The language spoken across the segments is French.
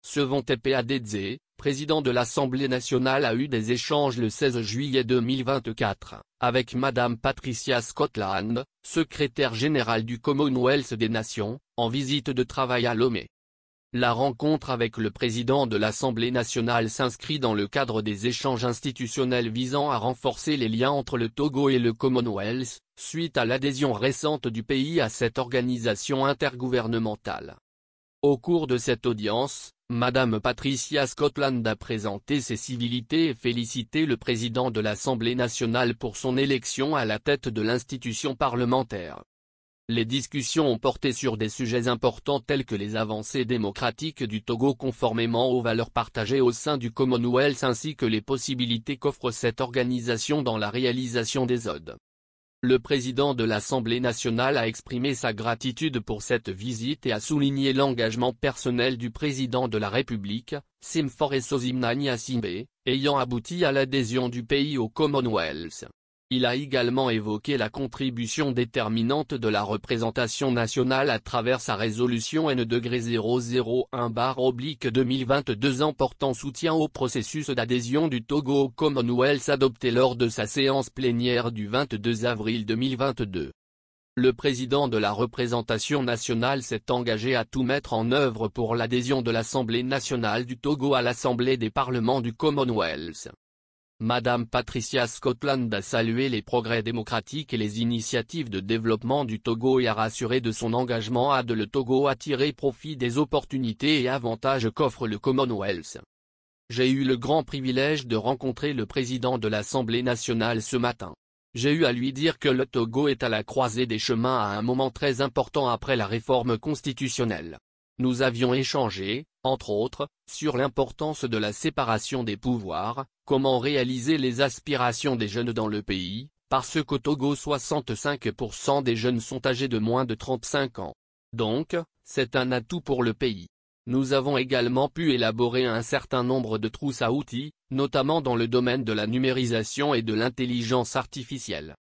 Sevon Tepe-Adedze, président de l'Assemblée nationale, a eu des échanges le 16 juillet 2024, avec Madame Patricia Scotland, secrétaire générale du Commonwealth des Nations, en visite de travail à Lomé. La rencontre avec le président de l'Assemblée nationale s'inscrit dans le cadre des échanges institutionnels visant à renforcer les liens entre le Togo et le Commonwealth, suite à l'adhésion récente du pays à cette organisation intergouvernementale. Au cours de cette audience, Madame Patricia Scotland a présenté ses civilités et félicité le président de l'Assemblée nationale pour son élection à la tête de l'institution parlementaire. Les discussions ont porté sur des sujets importants tels que les avancées démocratiques du Togo conformément aux valeurs partagées au sein du Commonwealth ainsi que les possibilités qu'offre cette organisation dans la réalisation des ODE. Le président de l'Assemblée nationale a exprimé sa gratitude pour cette visite et a souligné l'engagement personnel du président de la République, Simfore Sozimna Nyasimbe, ayant abouti à l'adhésion du pays au Commonwealth. Il a également évoqué la contribution déterminante de la représentation nationale à travers sa résolution N-001/2022 portant soutien au processus d'adhésion du Togo au Commonwealth adopté lors de sa séance plénière du 22 avril 2022. Le président de la représentation nationale s'est engagé à tout mettre en œuvre pour l'adhésion de l'Assemblée nationale du Togo à l'Assemblée des parlements du Commonwealth. Madame Patricia Scotland a salué les progrès démocratiques et les initiatives de développement du Togo et a rassuré de son engagement à le Togo à tirer profit des opportunités et avantages qu'offre le Commonwealth. J'ai eu le grand privilège de rencontrer le président de l'Assemblée nationale ce matin. J'ai eu à lui dire que le Togo est à la croisée des chemins à un moment très important après la réforme constitutionnelle. Nous avions échangé, entre autres, sur l'importance de la séparation des pouvoirs, comment réaliser les aspirations des jeunes dans le pays, parce qu'au Togo 65% des jeunes sont âgés de moins de 35 ans. Donc, c'est un atout pour le pays. Nous avons également pu élaborer un certain nombre de trousses à outils, notamment dans le domaine de la numérisation et de l'intelligence artificielle.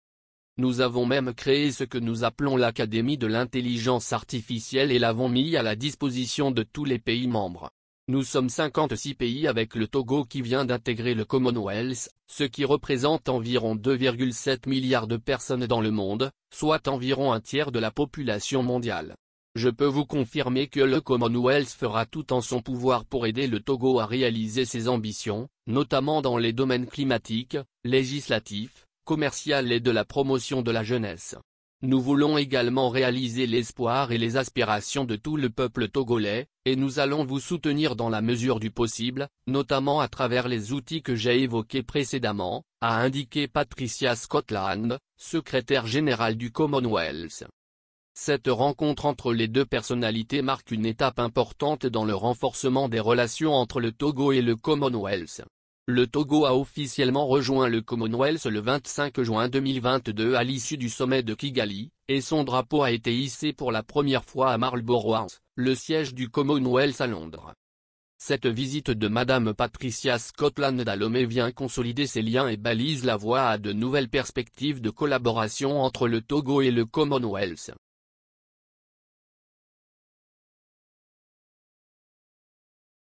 Nous avons même créé ce que nous appelons l'Académie de l'intelligence artificielle et l'avons mis à la disposition de tous les pays membres. Nous sommes 56 pays avec le Togo qui vient d'intégrer le Commonwealth, ce qui représente environ 2,7 milliards de personnes dans le monde, soit environ un tiers de la population mondiale. Je peux vous confirmer que le Commonwealth fera tout en son pouvoir pour aider le Togo à réaliser ses ambitions, notamment dans les domaines climatiques, législatifs, commercial et de la promotion de la jeunesse. Nous voulons également réaliser l'espoir et les aspirations de tout le peuple togolais, et nous allons vous soutenir dans la mesure du possible, notamment à travers les outils que j'ai évoqués précédemment, a indiqué Patricia Scotland, secrétaire générale du Commonwealth. Cette rencontre entre les deux personnalités marque une étape importante dans le renforcement des relations entre le Togo et le Commonwealth. Le Togo a officiellement rejoint le Commonwealth le 25 juin 2022 à l'issue du sommet de Kigali, et son drapeau a été hissé pour la première fois à Marlborough House, le siège du Commonwealth à Londres. Cette visite de Madame Patricia Scotland à Lomé vient consolider ces liens et balise la voie à de nouvelles perspectives de collaboration entre le Togo et le Commonwealth.